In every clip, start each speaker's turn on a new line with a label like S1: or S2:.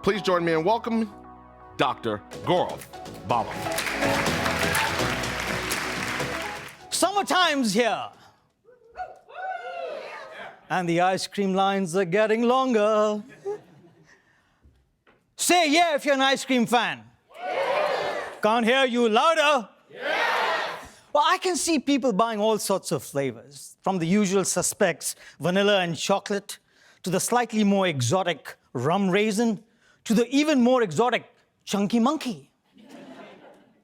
S1: Please join me in welcoming Dr. Gaurav Bhalla.
S2: Summertime's here. And the ice cream lines are getting longer. Say yeah if you're an ice cream fan. Yes. Can't hear you, louder. Yes. Well, I can see people buying all sorts of flavors, from the usual suspects, vanilla and chocolate, to the slightly more exotic rum raisin, to the even more exotic chunky monkey.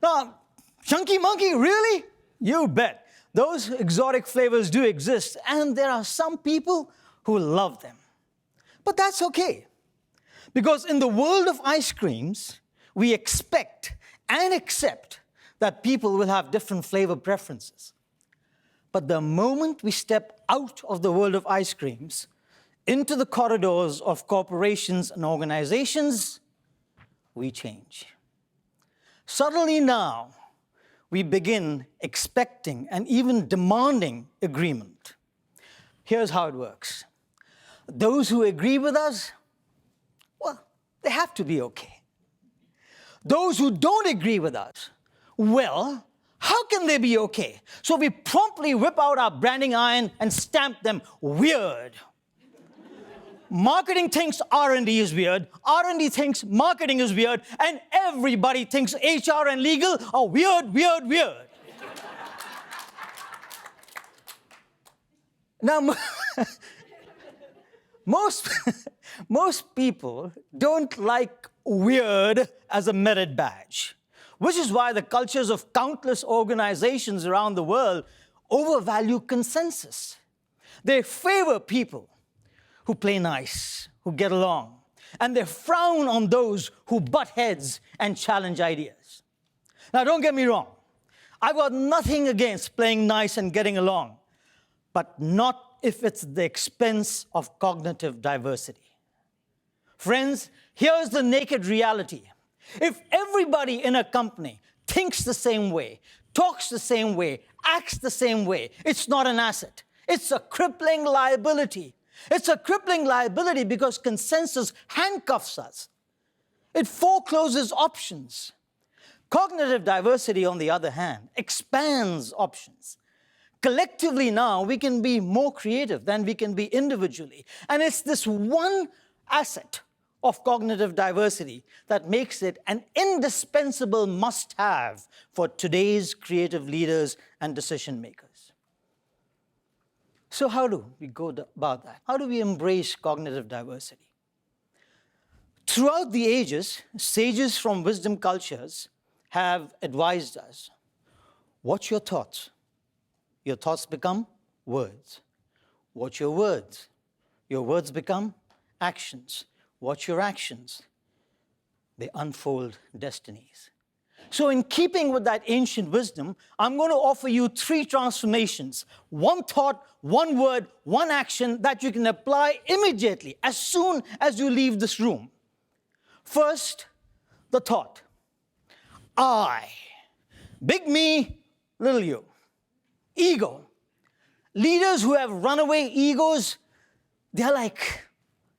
S2: Now, chunky monkey, really? You bet. Those exotic flavors do exist, and there are some people who love them. But that's okay, because in the world of ice creams, we expect and accept that people will have different flavor preferences. But the moment we step out of the world of ice creams into the corridors of corporations and organizations, we change. Suddenly now, we begin expecting and even demanding agreement. Here's how it works. Those who agree with us, well, they have to be okay. Those who don't agree with us, well, how can they be okay? So we promptly whip out our branding iron and stamp them weird. Marketing thinks R&D is weird, R&D thinks marketing is weird, and everybody thinks HR and legal are weird, weird, weird. Now, most people don't like weird as a merit badge, which is why the cultures of countless organizations around the world overvalue consensus. They favor people who play nice, who get along, and they frown on those who butt heads and challenge ideas. Now, don't get me wrong. I've got nothing against playing nice and getting along, but not if it's at the expense of cognitive diversity. Friends, here's the naked reality. If everybody in a company thinks the same way, talks the same way, acts the same way, it's not an asset. It's a crippling liability. It's a crippling liability because consensus handcuffs us. It forecloses options. Cognitive diversity, on the other hand, expands options. Collectively now, we can be more creative than we can be individually. And it's this one asset of cognitive diversity that makes it an indispensable must-have for today's creative leaders and decision makers. So how do we go about that? How do we embrace cognitive diversity? Throughout the ages, sages from wisdom cultures have advised us. Watch your thoughts. Your thoughts become words. Watch your words. Your words become actions. Watch your actions. They unfold destinies. So in keeping with that ancient wisdom, I'm going to offer you 3 transformations. One thought, one word, one action that you can apply immediately as soon as you leave this room. First, the thought. I. Big me, little you. Ego. Leaders who have runaway egos, they're like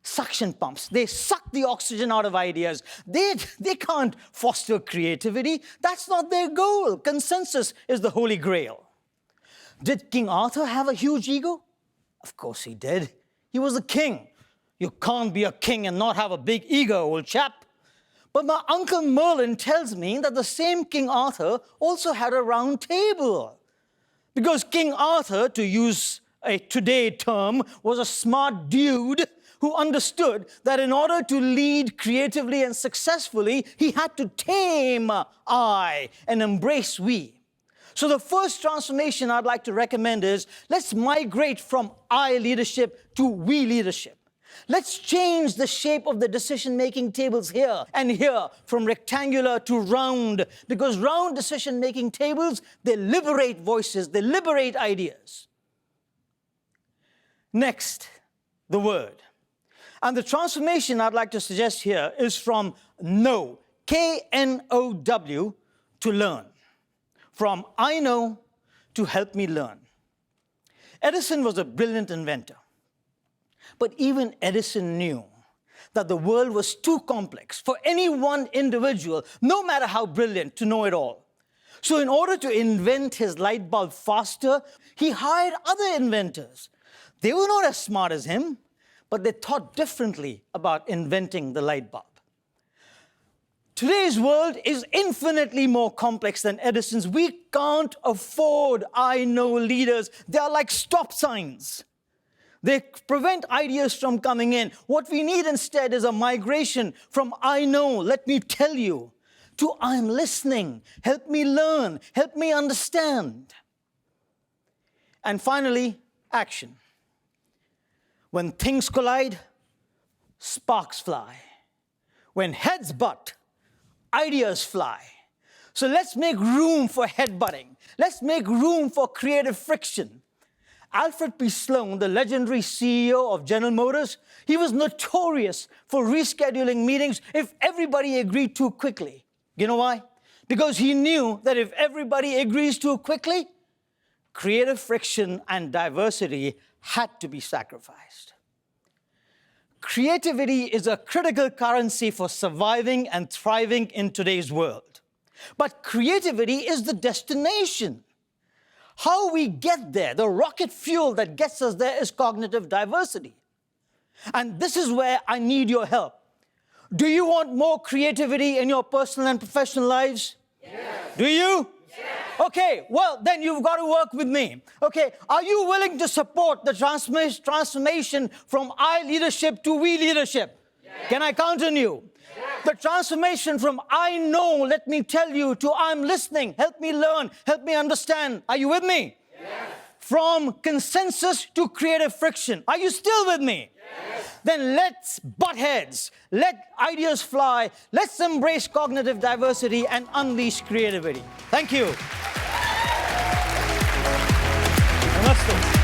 S2: suction pumps. They suck the oxygen out of ideas. They can't foster creativity. That's not their goal. Consensus is the holy grail. Did King Arthur have a huge ego? Of course he did. He was a king. You can't be a king and not have a big ego, old chap. But my Uncle Merlin tells me that the same King Arthur also had a round table. Because King Arthur, to use a today term, was a smart dude who understood that in order to lead creatively and successfully, he had to tame I and embrace we. So the first transformation I'd like to recommend is, let's migrate from I leadership to we leadership. Let's change the shape of the decision-making tables here and here, from rectangular to round, because round decision-making tables, they liberate voices, they liberate ideas. Next, the word. And the transformation I'd like to suggest here is from know, K-N-O-W, to learn. From I know to help me learn. Edison was a brilliant inventor. But even Edison knew that the world was too complex for any one individual, no matter how brilliant, to know it all. So in order to invent his light bulb faster, he hired other inventors. They were not as smart as him, but they thought differently about inventing the light bulb. Today's world is infinitely more complex than Edison's. We can't afford I know leaders. They are like stop signs. They prevent ideas from coming in. What we need instead is a migration from I know, let me tell you, to I'm listening, help me learn, help me understand. And finally, action. When things collide, sparks fly. When heads butt, ideas fly. So let's make room for headbutting. Let's make room for creative friction. Alfred P. Sloan, the legendary CEO of General Motors, he was notorious for rescheduling meetings if everybody agreed too quickly. You know why? Because he knew that if everybody agrees too quickly, creative friction and diversity had to be sacrificed. Creativity is a critical currency for surviving and thriving in today's world. But creativity is the destination. How we get there, the rocket fuel that gets us there, is cognitive diversity. And this is where I need your help. Do you want more creativity in your personal and professional lives?
S3: Yes.
S2: Do you?
S3: Yes.
S2: Okay, well, then you've got to work with me. Okay, are you willing to support the transformation from I leadership to we leadership?
S3: Yes.
S2: Can I count on you?
S3: Yes.
S2: The transformation from I know, let me tell you, to I'm listening, help me learn, help me understand. Are you with me?
S3: Yes.
S2: From consensus to creative friction. Are you still with me?
S3: Yes.
S2: Then let's butt heads. Let ideas fly. Let's embrace cognitive diversity and unleash creativity. Thank you. Namaste.